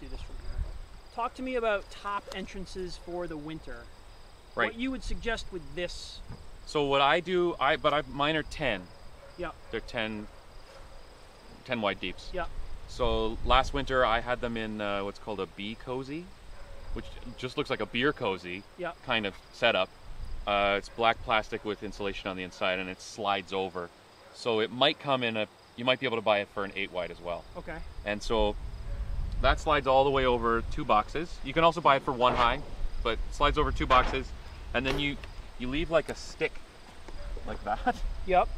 do this from here. Talk to me about top entrances for the winter. Right. What you would suggest with this? So what I do, mine are 10. Yeah. They're 10 wide deeps. Yeah. So last winter I had them in what's called a bee cozy, which just looks like a beer cozy kind of setup. It's black plastic with insulation on the inside, and it slides over. So it might come in you might be able to buy it for an 8 wide as well. Okay. And so that slides all the way over 2 boxes. You can also buy it for 1 high, but it slides over 2 boxes, and then you leave like a stick like that. Yep.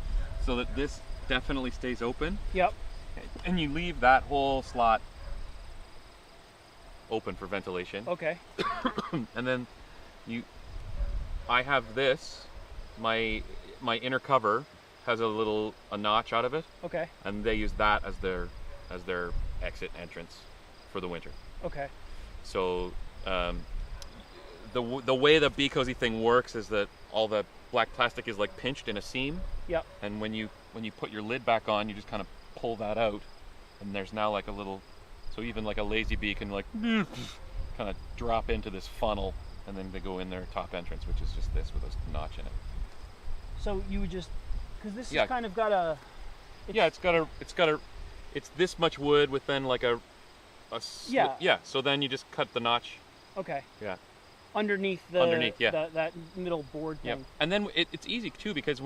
So that this definitely stays open. Yep. And you leave that whole slot open for ventilation. Okay. And then I have this, my inner cover has a notch out of it. Okay. And they use that as their exit entrance for the winter. Okay. So the way the bee cozy thing works is that all the black plastic is like pinched in a seam. Yep. And when you put your lid back on, you just kind of pull that out, and there's now like a little, so even like a lazy bee can like kind of drop into this funnel, and then they go in their top entrance, which is just this with a notch in it. So you would just, because this has kind of got a. It's this much wood with then like a yeah. So then you just cut the notch. Okay. Yeah. Underneath that middle board thing. Yep. And then it's easy too, because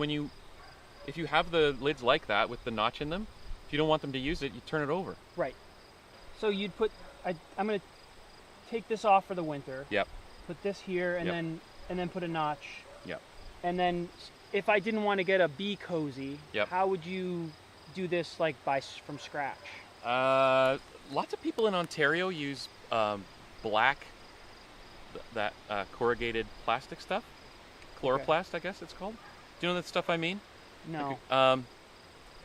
if you have the lids like that with the notch in them, if you don't want them to use it, you turn it over. Right. So you'd put, I'm going to take this off for the winter. Yep. Put this here, and then put a notch. Yep. And then if I didn't want to get a bee cozy, yep, how would you do this like from scratch? Lots of people in Ontario use black, that corrugated plastic stuff. Chloroplast, I guess it's called. Do you know that stuff I mean? No.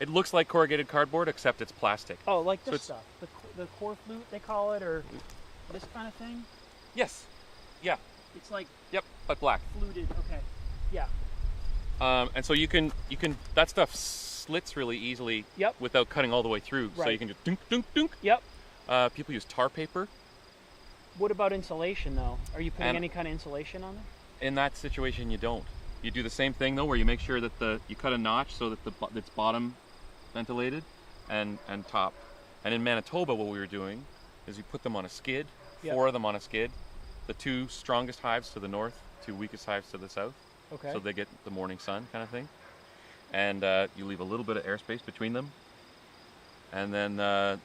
It looks like corrugated cardboard, except it's plastic. Oh, like this stuff. The core flute, they call it, or this kind of thing? Yes. Yeah. It's like... Yep, but black. Fluted, okay. Yeah. And so you can that stuff slits really easily. Yep. Without cutting all the way through. Right. So you can just dunk, dunk, dunk. Yep. People use tar paper. What about insulation, though? Are you putting any kind of insulation on it? In that situation, you don't. You do the same thing though, where you make sure that you cut a notch so that it's bottom ventilated and top. And in Manitoba, what we were doing is we put them on a skid, 4 of them on a skid, the 2 strongest hives to the north, 2 weakest hives to the south. Okay. So they get the morning sun kind of thing. And you leave a little bit of airspace between them. And then,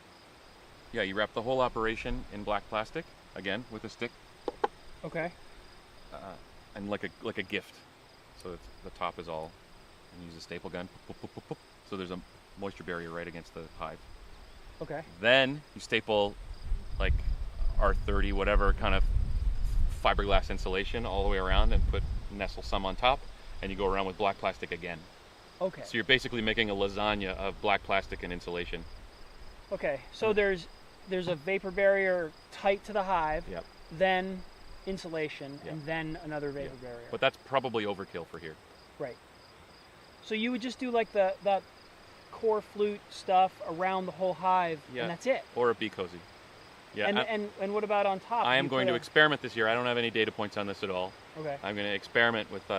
you wrap the whole operation in black plastic, again, with a stick. Okay. And like a gift. So the top is all, and use a staple gun. So there's a moisture barrier right against the hive. Okay. Then you staple like R30, whatever kind of fiberglass insulation all the way around, and put nestle some on top, and you go around with black plastic again. Okay. So you're basically making a lasagna of black plastic and insulation. Okay. So there's a vapor barrier tight to the hive. Yep. Then insulation, and then another vapor barrier. But that's probably overkill for here. Right. So you would just do like that core flute stuff around the whole hive, and that's it. Or a bee cozy. Yeah. And what about on top? I am going to experiment this year. I don't have any data points on this at all. Okay. I'm going to experiment with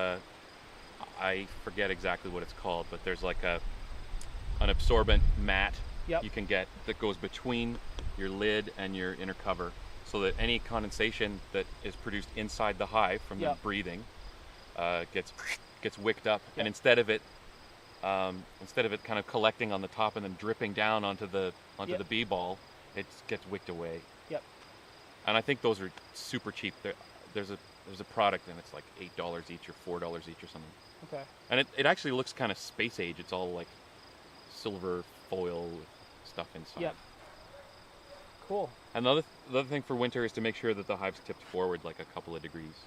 I forget exactly what it's called, but there's like an absorbent mat you can get that goes between your lid and your inner cover, so that any condensation that is produced inside the hive from the breathing gets wicked up, and instead of it kind of collecting on the top and then dripping down onto the bee ball, it gets wicked away. Yep. And I think those are super cheap. There's a product, and it's like $8 each or $4 each or something. Okay. And it actually looks kind of space age. It's all like silver foil with stuff inside. Yep. Cool. And the other thing for winter is to make sure that the hive's tipped forward like a couple of degrees.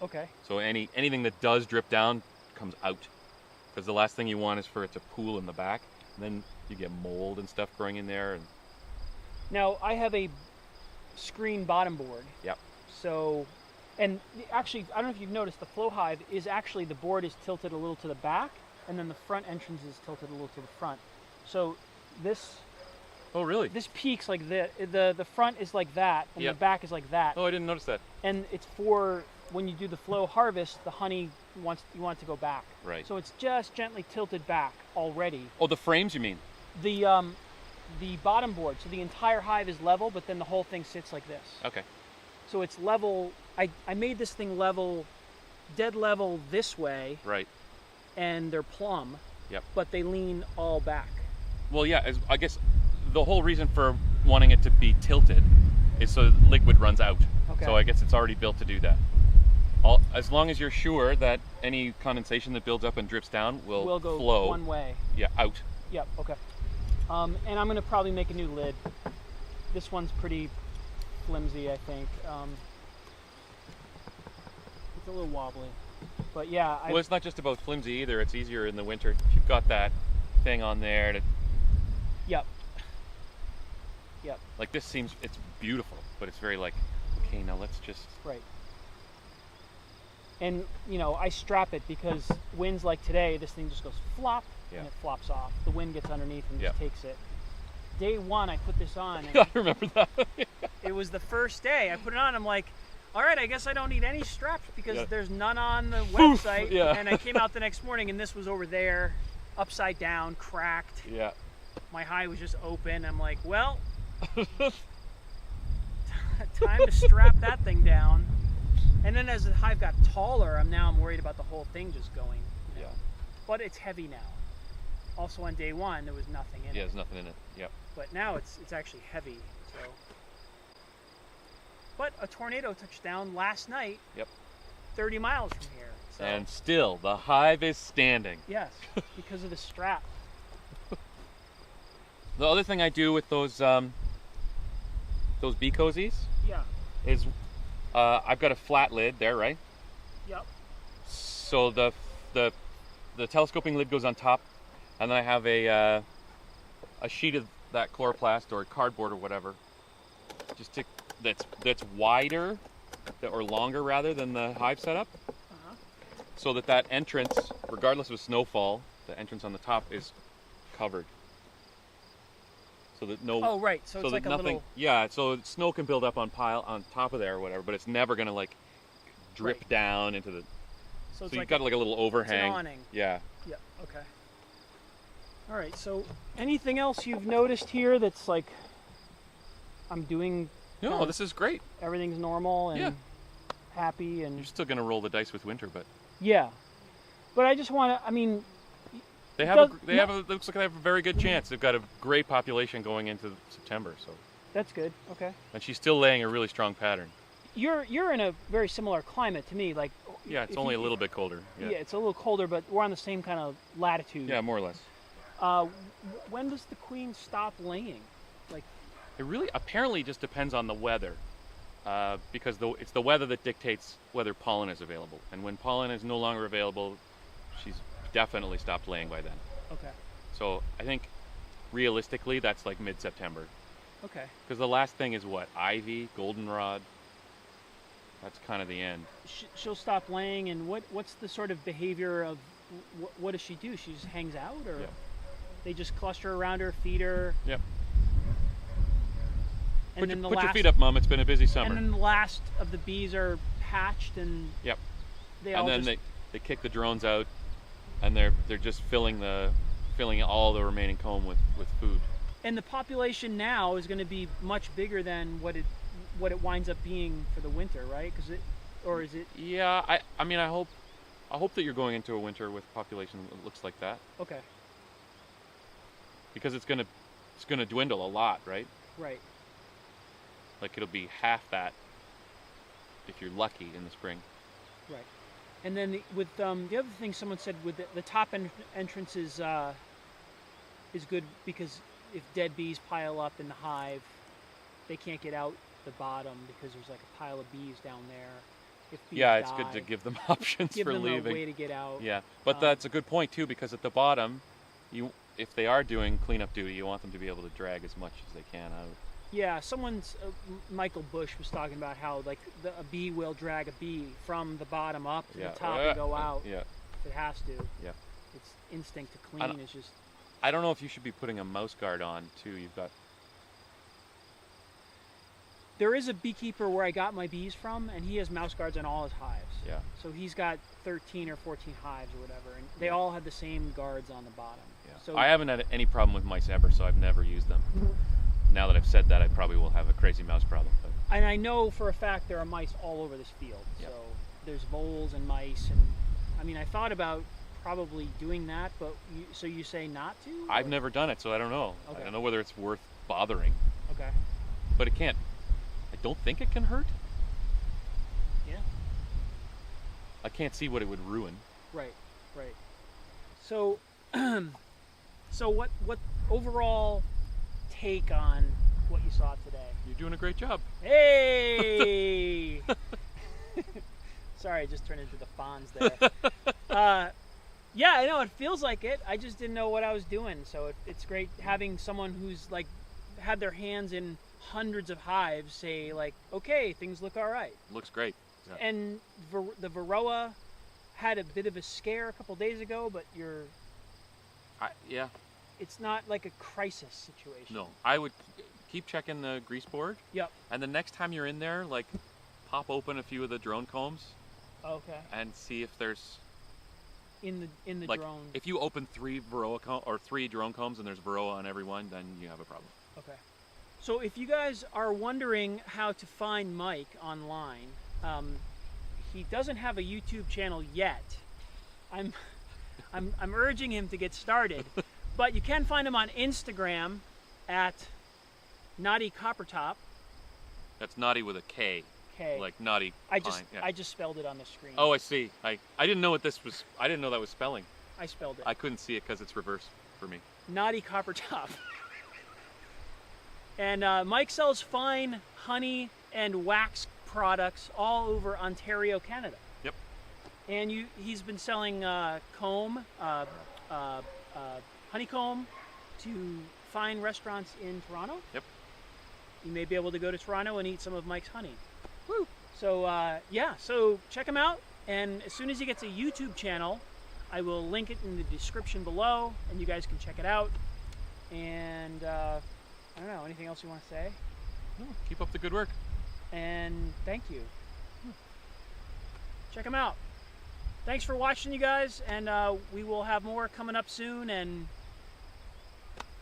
Okay. So anything that does drip down comes out, because the last thing you want is for it to pool in the back. And then you get mold and stuff growing in there. And now I have a screen bottom board. Yep. So, and actually, I don't know if you've noticed, the flow hive is actually, the board is tilted a little to the back, and then the front entrance is tilted a little to the front. So this Oh, really? This peaks like this. The front is like that, and the back is like that. Oh, I didn't notice that. And it's for when you do the flow harvest, the honey you want it to go back. Right. So it's just gently tilted back already. Oh, the frames, you mean? The bottom board, so the entire hive is level, but then the whole thing sits like this. Okay. So it's level. I made this thing level, dead level this way. Right. And they're plumb. Yep. But they lean all back. Well, yeah. I guess the whole reason for wanting it to be tilted is so liquid runs out. Okay. So I guess it's already built to do that. As long as you're sure that any condensation that builds up and drips down will go flow one way. Yeah, out. Yep. Okay. And I'm gonna probably make a new lid. This one's pretty flimsy, I think. It's a little wobbly, but yeah. Well, it's not just about flimsy either. It's easier in the winter if you've got that thing on there. Yep. Yep. Like this it's beautiful, but it's very like, okay, now let's just. Right. And I strap it because winds like today, this thing just goes flop. Yeah. And it flops off. The wind gets underneath and just takes it. Day one, I put this on. And I remember that. It was the first day. I put it on. I'm like, all right, I guess I don't need any straps because there's none on the website. Yeah. And I came out the next morning, and this was over there, upside down, cracked. Yeah. My hive was just open. I'm like, well, time to strap that thing down. And then as the hive got taller, I'm worried about the whole thing just going. Yeah. But it's heavy now. Also on day one, there was nothing in it. Yeah, there's nothing in it. Yep. But now it's actually heavy. So. But a tornado touched down last night. Yep. 30 miles from here. So. And still, the hive is standing. Yes, because of the strap. The other thing I do with those bee cozies is I've got a flat lid there, right? Yep. So the telescoping lid goes on top, and then I have a sheet of that chloroplast or cardboard or whatever, that's wider or longer rather than the hive setup, so that entrance, regardless of snowfall, the entrance on the top is covered. So that no. Oh right, so it's like nothing, a little. Yeah, so snow can build up on top of there or whatever, but it's never gonna like drip down into the. So you've got like a little overhang. It's an awning. Yeah. Yeah. Okay. All right. So anything else you've noticed here that's like I'm doing? No, this is great. Everything's normal and happy, and you're still gonna roll the dice with winter, but. Yeah, but I just want to. I mean. It looks like they have a very good chance. They've got a great population going into September, so. That's good. Okay. And she's still laying a really strong pattern. You're in a very similar climate to me, like. Yeah, it's only a little bit colder. Yeah, it's a little colder, but we're on the same kind of latitude. Yeah, more or less. When does the queen stop laying? Like. It really apparently just depends on the weather, because it's the weather that dictates whether pollen is available. And when pollen is no longer available, she's definitely stopped laying by then. Okay. So I think realistically that's like mid-September. Okay. Because the last thing is what? Ivy, goldenrod. That's kind of the end. She'll stop laying, and what's the sort of behavior of what does she do? She just hangs out, or they just cluster around her, feed her? Yep. And put your feet up, Mom. It's been a busy summer. And then the last of the bees are hatched, and they kick the drones out, and they're just filling all the remaining comb with food. And the population now is going to be much bigger than what it winds up being for the winter, right? Or is it? Yeah, I mean I hope that you're going into a winter with population that looks like that. Okay. Because it's gonna dwindle a lot, right? Right. Like it'll be half that if you're lucky in the spring. Right. And then with the other thing someone said with the top entrance is good because if dead bees pile up in the hive, they can't get out the bottom because there's like a pile of bees down there. If bees it's good to give them options for leaving. Give them a way to get out. Yeah, but that's a good point too, because at the bottom, if they are doing cleanup duty, you want them to be able to drag as much as they can out. Yeah, Michael Bush was talking about how like a bee will drag a bee from the bottom up to the top and go out. Yeah. If it has to. Yeah. Its instinct to clean is just. I don't know if you should be putting a mouse guard on too. You've got There is a beekeeper where I got my bees from, and he has mouse guards on all his hives. Yeah. So he's got 13 or 14 hives or whatever, and they all have the same guards on the bottom. Yeah. So I haven't had any problem with mice ever, so I've never used them. Now that I've said that, I probably will have a crazy mouse problem. But. And I know for a fact there are mice all over this field. Yeah. So there's voles and mice, and I mean, I thought about probably doing that, but so you say not to? I've never done it, so I don't know. Okay. I don't know whether it's worth bothering. Okay. But it can't. I don't think it can hurt. Yeah. I can't see what it would ruin. Right. Right. So, so what overall take on what you saw today? You're doing a great job. Hey! Sorry, I just turned into the Fonz there. Yeah, I know, it feels like it. I just didn't know what I was doing. So it's great having someone who's like had their hands in hundreds of hives say like, okay, things look all right. Looks great. Yeah. And the Varroa had a bit of a scare a couple days ago, but yeah. It's not like a crisis situation. No, I would keep checking the grease board. Yep. And the next time you're in there, like, pop open a few of the drone combs. Okay. And see if there's in the like, drone. If you open 3 drone combs and there's Varroa on every one, then you have a problem. Okay. So if you guys are wondering how to find Mike online, he doesn't have a YouTube channel yet. I'm urging him to get started, but you can find him on Instagram at Naughty Coppertop. That's naughty with a K. K. Like naughty. I yeah. just spelled it on the screen. Oh, I see. I didn't know what this was. I didn't know that was spelling. I spelled it. I couldn't see it because it's reversed for me. Naughty Coppertop. And Mike sells fine honey and wax products all over Ontario, Canada. Yep. And he's been selling comb, honeycomb to fine restaurants in Toronto. Yep. You may be able to go to Toronto and eat some of Mike's honey. Woo! So yeah, so check him out. And as soon as he gets a YouTube channel, I will link it in the description below, and you guys can check it out. And I don't know, anything else you want to say? No, keep up the good work. And thank you. Check him out. Thanks for watching, you guys, and we will have more coming up soon, and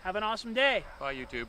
have an awesome day. Bye, YouTube.